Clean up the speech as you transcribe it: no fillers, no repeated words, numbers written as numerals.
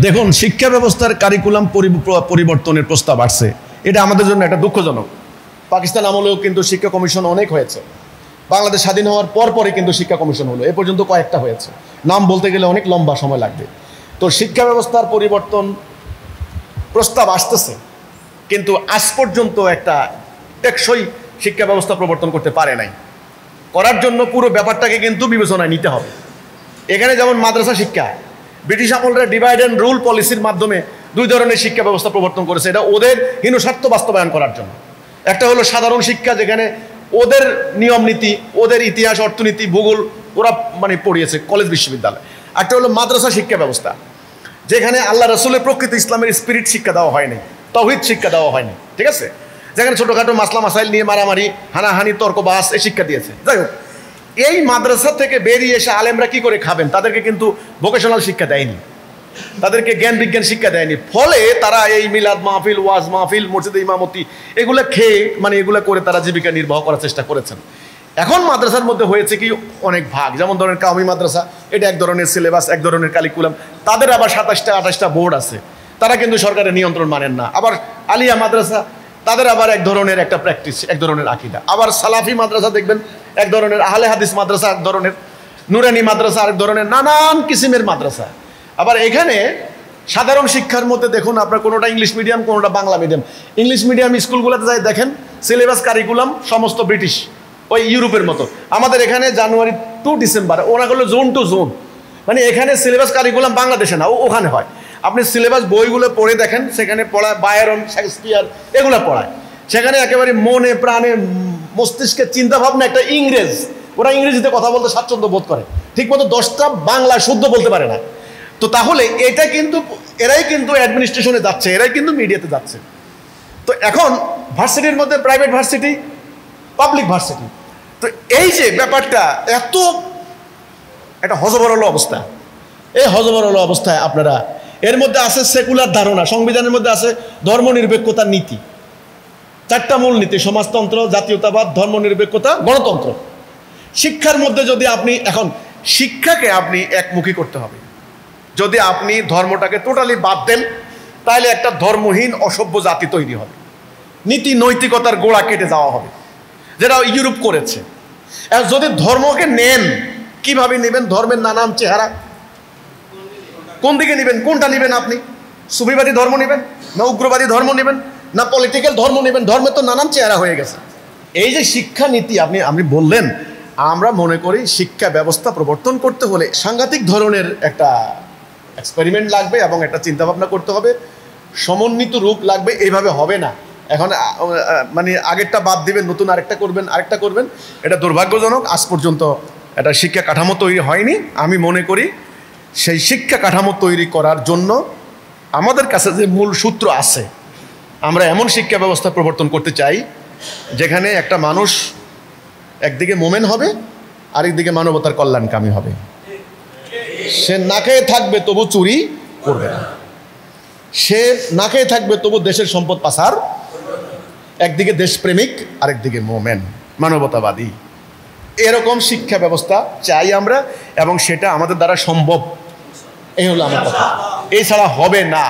দেখুন, শিক্ষা ব্যবস্থার কারিকুলাম পরিবর্তনের প্রস্তাব আসছে, এটা আমাদের জন্য একটা দুঃখজনক। পাকিস্তান আমলেও কিন্তু শিক্ষা কমিশন অনেক হয়েছে, বাংলাদেশ স্বাধীন হওয়ার পরই কিন্তু শিক্ষা কমিশন হলো, এ পর্যন্ত কয়েকটা হয়েছে, নাম বলতে গেলে অনেক লম্বা সময় লাগবে। তো শিক্ষা ব্যবস্থার পরিবর্তন প্রস্তাব আসতেছে, কিন্তু আজ পর্যন্ত একটা টেকসই শিক্ষা ব্যবস্থা প্রবর্তন করতে পারে নাই। করার জন্য পুরো ব্যাপারটাকে কিন্তু বিবেচনায় নিতে হবে। এখানে যেমন মাদ্রাসা শিক্ষা, ব্রিটিশ আমলরা ডিভাইড অ্যান্ড রুল পলিসির মাধ্যমে দুই ধরনের শিক্ষা ব্যবস্থা প্রবর্তন করেছে, এটা ওদের হীনস্বার্থ বাস্তবায়ন করার জন্য। একটা হলো সাধারণ শিক্ষা, যেখানে ওদের নিয়ম নীতি, ওদের ইতিহাস, অর্থনীতি, ভূগোল ওরা পড়িয়েছে কলেজ বিশ্ববিদ্যালয়। একটা হলো মাদ্রাসা শিক্ষা ব্যবস্থা, যেখানে আল্লাহ রসুলের প্রকৃত ইসলামের স্পিরিট শিক্ষা দেওয়া হয়নি, তাওহীদ শিক্ষা দেওয়া হয়নি, ঠিক আছে, যেখানে ছোটোখাটো মাসলা মাসাইল নিয়ে মারামারি, হানাহানি, তর্ক বাস এই শিক্ষা দিয়েছে। যাই হোক, এই মাদ্রাসা থেকে বেরিয়ে এসে আলেমরা কি করে খাবেন? তাদেরকে কিন্তু ভোকেশনাল শিক্ষা দেয়নি, তাদেরকে জ্ঞান বিজ্ঞান শিক্ষা দেয়নি। ফলে তারা এই মিলাদ মাহফিল, ওয়াজ মাহফিল, মসজিদে ইমামতি এগুলো খেয়ে এগুলো করে তারা জীবিকা নির্বাহ করার চেষ্টা করেছেন। এখন মাদ্রাসার মধ্যে হয়েছে কি অনেক ভাগ, যেমন ধরেন কাওমি মাদ্রাসা, এটা এক ধরনের সিলেবাস, এক ধরনের কারিকুলাম, তাদের আবার 27টা 28টা বোর্ড আছে, তারা কিন্তু সরকারের নিয়ন্ত্রণ মানেন না। আবার আলিয়া মাদ্রাসা, তাদের আবার এক ধরনের একটা প্র্যাকটিস, এক ধরনের আকিদা। আবার সালাফি মাদ্রাসা দেখবেন এক ধরনের, আহলে হাদিস মাদ্রাসা এক ধরনের, নুরানি মাদ্রাসা আরেক ধরনের, নানান কিসিমের মাদ্রাসা। আবার এখানে সাধারণ শিক্ষার মধ্যে দেখুন আপনার কোনোটা ইংলিশ মিডিয়াম, কোনোটা বাংলা মিডিয়াম। ইংলিশ মিডিয়াম স্কুলগুলোতে যাই দেখেন সিলেবাস কারিকুলাম সমস্ত ব্রিটিশ, ওই ইউরোপের মতো। আমাদের এখানে জানুয়ারি টু ডিসেম্বর, ওরা হলো জুন টু জুন, এখানে সিলেবাস কারিকুলাম বাংলাদেশে না, ওখানে হয়। আপনি সিলেবাস বইগুলো পড়ে দেখেন, সেখানে পড়ায় বায়রন, শেক্সপিয়ার এগুলো পড়ায়। সেখানে একেবারে মনে প্রাণে মস্তিষ্কের চিন্তাভাবনা একটা ইংরেজ, ওরা ইংরেজিতে কথা বলতে স্বাচ্ছন্দ্য বোধ করে, ঠিকমতো 10টা বাংলা শুদ্ধ বলতে পারে না। তো তাহলে এটা কিন্তু এরাই কিন্তু অ্যাডমিনিস্ট্রেশনে যাচ্ছে, এরাই কিন্তু মিডিয়াতে যাচ্ছে। তো এখন ভার্সিটির মধ্যে প্রাইভেট ভার্সিটি, পাবলিক ভার্সিটি, তো এই যে ব্যাপারটা এত একটা হজবরল অবস্থা, এই হজবরল অবস্থায় আপনারা এর মধ্যে আছে সেকুলার ধারণা, সংবিধানের মধ্যে আছে ধর্মনিরপেক্ষতার নীতি, 4টা মূল নীতি: সমাজতন্ত্র, জাতীয়তাবাদ, ধর্মনিরপেক্ষতা, গণতন্ত্র। শিক্ষার মধ্যে যদি আপনি এখন শিক্ষাকে আপনি একমুখী করতে হবে, যদি আপনি ধর্মটাকে টোটালি বাদ দেন, তাহলে একটা ধর্মহীন অসভ্য জাতি তৈরি হবে, নীতি নৈতিকতার গোড়া কেটে যাওয়া হবে, যেটা ইউরোপ করেছে। যদি ধর্মকে নেন, কিভাবে নেবেন? ধর্মের নানান চেহারা, কোন দিকে নেবেন? কোনটা নেবেন আপনি? সুফিবাদী ধর্ম নেবেন, না উগ্রবাদী ধর্ম নেবেন, না পলিটিক্যাল ধর্ম নেবেন? ধর্মের তো নানান চেহারা হয়ে গেছে। এই যে শিক্ষা নীতি আপনি বললেন, আমরা মনে করি শিক্ষা ব্যবস্থা প্রবর্তন করতে হলে সাংঘাতিক ধরনের একটা এক্সপেরিমেন্ট লাগবে এবং একটা চিন্তাভাবনা করতে হবে, সমন্বিত রূপ লাগবে। এইভাবে হবে না। এখন আগেরটা বাদ দিবেন, নতুন আরেকটা করবেন, এটা দুর্ভাগ্যজনক। আজ পর্যন্ত একটা শিক্ষা কাঠামো তৈরি হয়নি। আমি মনে করি সেই শিক্ষা কাঠামো তৈরি করার জন্য আমাদের কাছে যে মূল সূত্র আছে, আমরা এমন শিক্ষা ব্যবস্থা প্রবর্তন করতে চাই যেখানে একটা মানুষ একদিকে মোমেন হবে, আরেকদিকে মানবতার কল্যাণকামী হবে। সে না খেয়ে থাকবে তবু চুরি করবে না, সে না খেয়ে থাকবে তবু দেশের সম্পদ পাচার, একদিকে দেশপ্রেমিক, আরেকদিকে মোমেন, মানবতাবাদী। এরকম শিক্ষা ব্যবস্থা চাই আমরা, এবং সেটা আমাদের দ্বারা সম্ভব। এই হলো আমার কথা, এছাড়া হবে না।